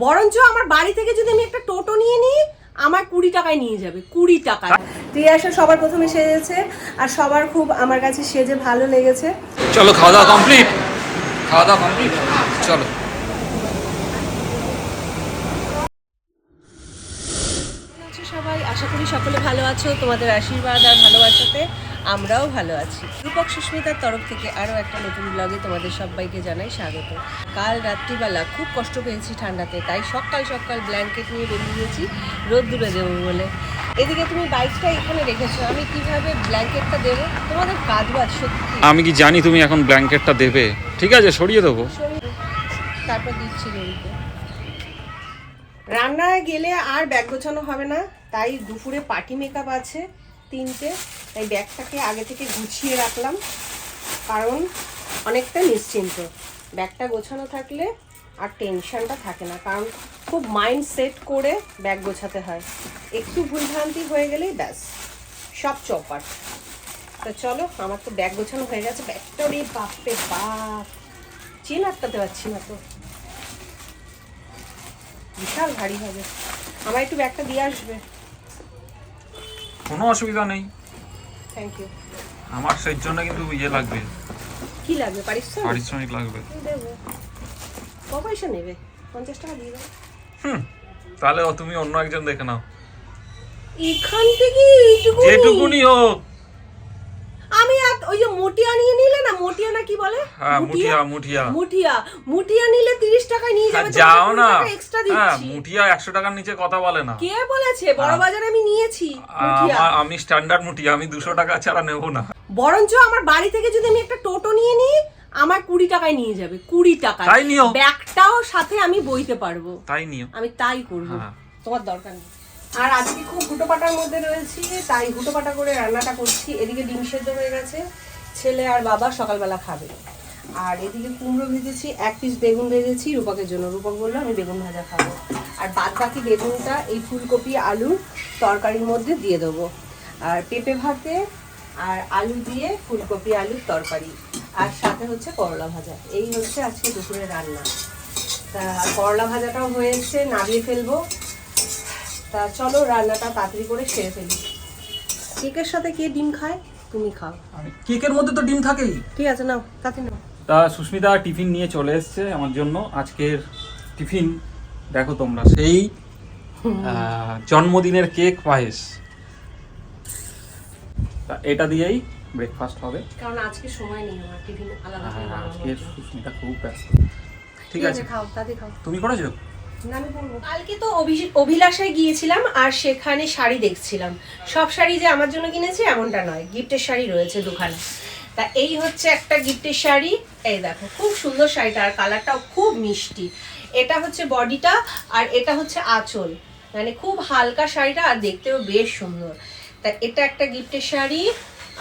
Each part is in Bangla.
বরঞ্চ আমার বাড়ি থেকে যদি আমি একটা টোটো নিয়ে নিই আমার 20 টাকায় নিয়ে যাবে, 20 টাকায়। রিয়াসা সবার প্রথমে সেজেছে আর সবার খুব আমার কাছে সেজে ভালো লেগেছে। চলো খাওয়া দাওয়া কমপ্লিট, খাওয়া দাওয়া কমপ্লিট, চলো। সবাই আশা করি সকলে ভালো আছো, তোমাদের আশীর্বাদ আর ভালোবাসাতে আমরাও ভালো আছি। রূপক সুস্মিতার তরফ থেকে আরও একটা নতুন ব্লগে তোমাদের সবাইকে জানাই স্বাগত। কাল রাত্রিবেলা খুব কষ্ট পেয়েছি ঠান্ডাতে, তাই সকাল সকাল ব্ল্যাঙ্কেট নিয়ে বেরিয়েছি রোদ দূরে দেবো বলে। এদিকে তুমি বাইকটা এখানে রেখেছো, আমি কিভাবে ব্ল্যাঙ্কেটটা দেবো? তোমাদের কাজ বাজ সত্যি। আমি কি জানি তুমি এখন ব্ল্যাঙ্কেটটা দেবে? ঠিক আছে, সরিয়ে দেবো, তারপর দিচ্ছি রবিকে। রান্নায় গেলে আর ব্যাগ গোছানো হবে না, তাই দুপুরে পার্টি মেকআপ আছে 3টে, তাই ব্যাগটাকে আগে থেকে গুছিয়ে রাখলাম, কারণ অনেকটা নিশ্চিন্ত। ব্যাগটা গোছানো থাকলে আর টেনশনটা থাকে না, কারণ খুব মাইন্ড সেট করে ব্যাগ গোছাতে হয়। একটু ভুলভ্রান্তি হয়ে গেলেই ব্যাস সব চৌপাট। তা চলো, আমার তো ব্যাগ গোছানো হয়ে গেছে। ব্যাগটা রে বাপরে বাপ, চেন আটকাতে পারছি না তো, বিশাল ভারী হবে। আমার একটু ব্যাগটা দিয়ে আসবে? কোনো অসুবিধা নেই, থ্যাংক ইউ। আমার সেই জন্য কিন্তু ইয়ে লাগবে, কি লাগবে? পারিশ্রমিক লাগবে। দেবো। ক পয়সা নেবে? 50 টাকা দিয়ে দেবো। তাহলে তুমি অন্য একজন দেখে নাও, এখান থেকে যেটুকুনি হোক। আমি ওই যে মোটিয়া নিয়ে নিলে না, মোটিয়া না কি বলে? হ্যাঁ, মুঠিয়া মুঠিয়া মুঠিয়া মুঠিয়া নিলে 30 টাকায় নিয়ে যাবে। যাও না, এক্সট্রা হ্যাঁ, দিচ্ছি। মুঠিয়া 100 টাকার নিচে কথা বলে না। কে বলেছে? বড় বাজারে আমি নিয়েছি মুঠিয়া। আমি স্ট্যান্ডার্ড মুঠিয়া, আমি 200 টাকা ছাড়া নেব না। বরঞ্চ আমার বাড়ি থেকে যদি আমি একটা টোটো নিয়ে নিই আমার 20 টাকায় নিয়ে যাবে, 20 টাকায়। তাই নিও, ব্যাগটাও সাথে আমি বইতে পারবো। তাই নিও, আমি তাই করবো, হ্যাঁ। তোমার দরকার নেই। আর আজকে খুব হুটোপাটার মধ্যে রয়েছি, তাই হুটোপাটা করে রান্নাটা করছি। এদিকে ডিম সেদ্ধ হয়ে গেছে, ছেলে আর বাবা সকালবেলা খাবে। আর এদিকে কুমড়ো ভেজেছি, 1 পিস বেগুন ভেজেছি রূপকের জন্য। রূপক বললো আমি বেগুন ভাজা খাবো। আর বাদ বাকি বেগুনটা এই ফুলকপি আলু তরকারির মধ্যে দিয়ে দেবো। আর পেঁপে ভাতে আর আলু দিয়ে ফুলকপি আলুর তরকারি, আর সাথে হচ্ছে করলা ভাজা। এই হচ্ছে আজকে দুপুরের রান্না। তা করলা ভাজাটাও হয়েছে, নামিয়ে ফেলবো। তা চলো রান্নাটা তাড়াতাড়ি করে সেরে ফেলি। কেকের সাথে কে ডিম খায়? তুমি খাও। কেকের মধ্যে তো ডিম থাকেই। ঠিক আছে, নাও তাড়াতাড়ি নাও। তা সুস্মিতা টিফিন নিয়ে চলে এসছে আমার জন্য। আজকের টিফিন দেখো তোমরা, সেই জন্মদিনের কেক পায়েস। তা এটা দিয়েই ব্রেকফাস্ট হবে, কারণ আজকে সময় নেই আমার টিফিন আলাদা করে বানানোর আজকে জন্য। সুস্মিতা খুব ব্যস্ত। ঠিক আছে, খাও তাড়াতাড়ি খাও। তুমি করেছো? কালকে তো অভিলাষায় গিয়েছিলাম আর সেখানে শাড়ি দেখছিলাম। সব শাড়ি যে আমার জন্য কিনেছি এমনটা নয়, গিফটের শাড়ি রয়েছে দুখানা। তা এই হচ্ছে একটা গিফটের শাড়ি, এই দেখো খুব সুন্দর শাড়িটা, আর কালারটাও খুব মিষ্টি। এটা হচ্ছে বডিটা আর এটা হচ্ছে আঁচল, মানে খুব হালকা শাড়িটা আর দেখতেও বেশ সুন্দর। তা এটা একটা গিফটের শাড়ি।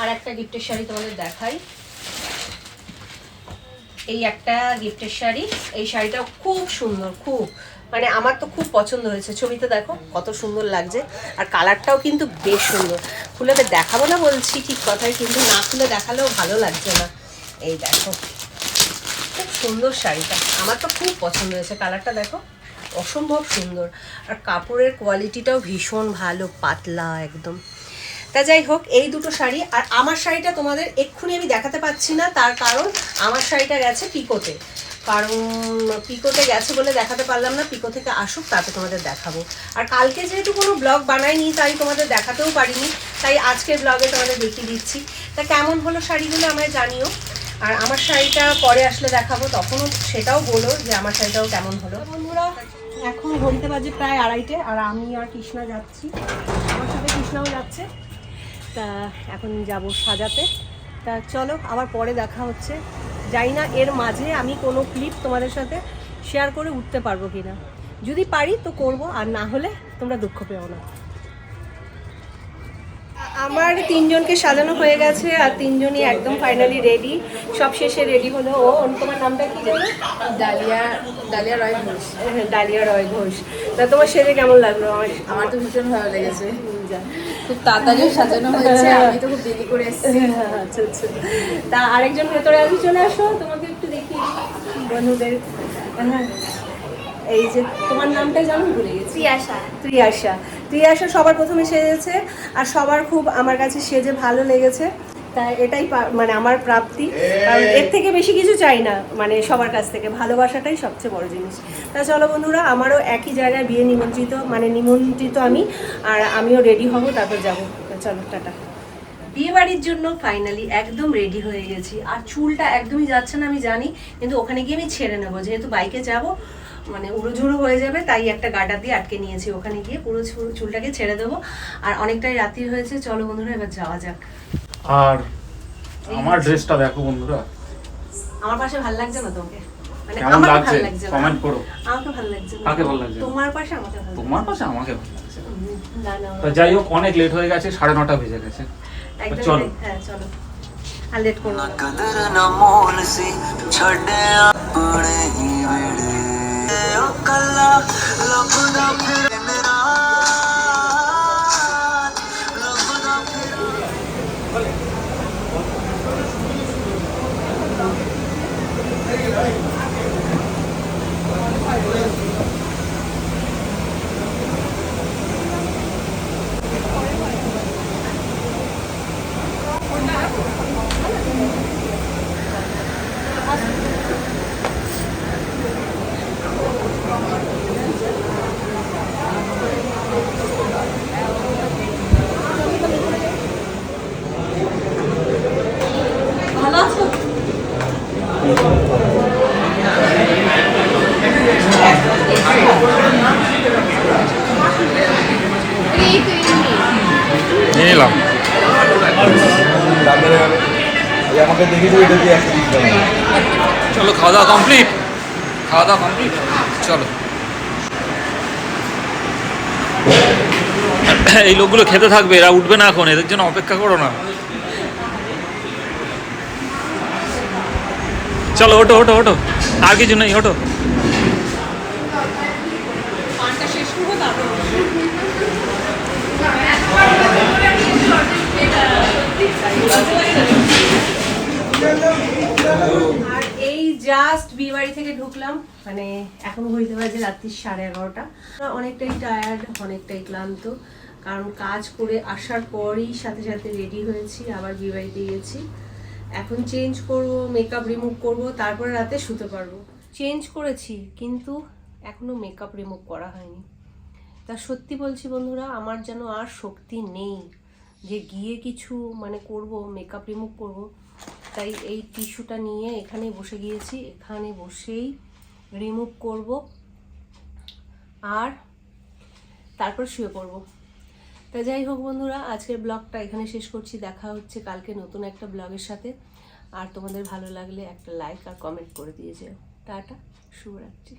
আর একটা গিফটের শাড়ি তোমাদের দেখাই, এই একটা গিফটের শাড়ি। এই শাড়িটাও খুব সুন্দর, খুব মানে আমার তো খুব পছন্দ হয়েছে। ছবিতে দেখো কত সুন্দর লাগছে, আর কালারটাও কিন্তু বেশ সুন্দর। খুলে দেখাবো না বলছি ঠিক কথাই, কিন্তু না খুলে দেখালেও ভালো লাগছে না। এই দেখো খুব সুন্দর শাড়িটা, আমার তো খুব পছন্দ হয়েছে। কালারটা দেখো অসম্ভব সুন্দর, আর কাপড়ের কোয়ালিটিটাও ভীষণ ভালো, পাতলা একদম। তা যাই হোক, এই দুটো শাড়ি। আর আমার শাড়িটা তোমাদের এক্ষুনি আমি দেখাতে পাচ্ছি না, তার কারণ আমার শাড়িটা গেছে পিকোতে। কারণ পিকোতে গেছে বলে দেখাতে পারলাম না, পিকো থেকে আসুক তাতে তোমাদের দেখাবো। আর কালকে যেহেতু কোনো ব্লগ বানাইনি তাই তোমাদের দেখাতেও পারিনি, তাই আজকের ব্লগে তোমাদের দেখিয়ে দিচ্ছি। তা কেমন হলো শাড়িগুলো আমায় জানিও। আর আমার শাড়িটা পরে আসলে দেখাবো, তখনও সেটাও বলো যে আমার শাড়িটাও কেমন হলো। বন্ধুরা এখন ঘড়িতে বাজে প্রায় 2:30, আর আমি আর কৃষ্ণা যাচ্ছি, আমার সাথে কৃষ্ণাও যাচ্ছে। তা এখন যাব সাজাতে। তা চলো আবার পরে দেখা হচ্ছে। জানি না এর মাঝে আমি কোনো ক্লিপ তোমাদের সাথে শেয়ার করে উঠতে পারবো কিনা। যদি পারি তো করব, আর না হলে তোমরা দুঃখ পেও না। আমার 3 জনকে সাজানো হয়ে গেছে, আর 3 জনই একদম ফাইনালি রেডি। সব শেষে রেডি হলো ও। তোমার নামটা কি জানো? ডালিয়া রয় ঘোষ। হ্যাঁ, ডালিয়া রয় ঘোষ। তা তোমার সেজে কেমন লাগলো? আমার তো ভীষণ ভালো লেগেছে, খুব তাড়াতাড়ি সাজানো হয়েছে, আমি তো খুব দেরি করে এসেছি। আচ্ছা আচ্ছা। তা আরেকজন ভেতরে আছে, চলে আসো, তোমাকে একটু দেখি বন্ধুদের। হ্যাঁ এই যে তোমার নামটাই জানো ভুলে গেছি। ত্রিয়াশা। ত্রিয়াশা সবার প্রথমে সেজেছে আর সবার খুব আমার কাছে সেজে ভালো লেগেছে, তাই এটাই মানে আমার প্রাপ্তি। কারণ এর থেকে বেশি কিছু চাই না, মানে সবার কাছ থেকে ভালোবাসাটাই সবচেয়ে বড় জিনিস। তা চলো বন্ধুরা, আমারও একই জায়গায় বিয়ে নিমন্ত্রিত আমি, আর আমিও রেডি হব, তারপর যাবো। চলো টাটা। বিয়ে বাড়ির জন্য ফাইনালি একদম রেডি হয়ে গেছি, আর চুলটা একদমই যাচ্ছে না আমি জানি, কিন্তু ওখানে গিয়ে আমি ছেড়ে নেবো, যেহেতু বাইকে যাব মানে উড়োঝুড়ো হয়ে যাবে, তাই একটা গার্ডার দিয়ে আটকে নিয়েছি। ওখানে গিয়ে পুরো চুলটাকে ছেড়ে দেবো। আর অনেকটাই রাত্রি হয়েছে, চলো বন্ধুরা এবার যাওয়া যাক। আর আমার ড্রেসটা দেখো বন্ধুরা, আমার পাশে ভালো লাগছে না তোমাকে? মানে কেমন আমাকে লাগছে ভালো লাগছে না। কমেন্ট করো। আমাকে ভালো লাগছে না। কাকে ভালো লাগছে? তোমার পাশে আমাকে ভালো লাগছে। তোমার পাশে আমাকে ভালো লাগছে। না না, তো যাই হোক, অনেক লেট হয়ে গেছে, 9:30 বেজে গেছে। একদম। চলো। হ্যাঁ চলো, আর লেট করবো না। कदर न मोल सी छड़े अपने ही वेड़े ओ कल्ला लभदा फिर मेरा लभदा फिर ভালো আছো? নিয়ে নিলাম। আমাকে দেখেছি এটা দিয়ে একটা দিতে হবে। চলো, খাওয়া দাওয়া কমপ্লিট। চলো। এই লোকগুলো খেতে থাকবে, এরা উঠবে না এখন, এদের জন্য অপেক্ষা করো না। চলো ওঠো ওঠো ওঠো, আর কিছু নেই, ওঠো। পানটা শেষ করবো তারপর। আর এই জাস্ট বিয়ে বাড়ি থেকে ঢুকলাম, মানে এখন হইতে বাজে রাত্রি 11:30। অনেকটাই টায়ার্ড, অনেকটাই ক্লান্ত, কারণ কাজ করে আসার পরই সাথে সাথে রেডি হয়েছি, আবার বিয়ে বাড়িতে গেছি। এখন চেঞ্জ করব, মেকআপ রিমুভ করব, তারপরে রাতে শুতে পারবো। চেঞ্জ করেছি কিন্তু এখনো মেকআপ রিমুভ করা হয়নি। তা সত্যি বলছি বন্ধুরা, আমার যেন আর শক্তি নেই যে গিয়ে কিছু মানে করব, মেকআপ রিমুভ করব। তাই এই টিস্যুটা নিয়ে এখানে বসে গিয়েছি, এখানে বসেই রিমুভ করব আর তারপর শুয়ে পড়ব। তা যাই হোক বন্ধুরা, আজকের ব্লগটা এখানে শেষ করছি। দেখা হচ্ছে কালকে নতুন একটা ব্লগের সাথে। আর তোমাদের ভালো লাগলে একটা লাইক আর কমেন্ট করে দিয়ে যেও। টাটা, শুভরাত্রি।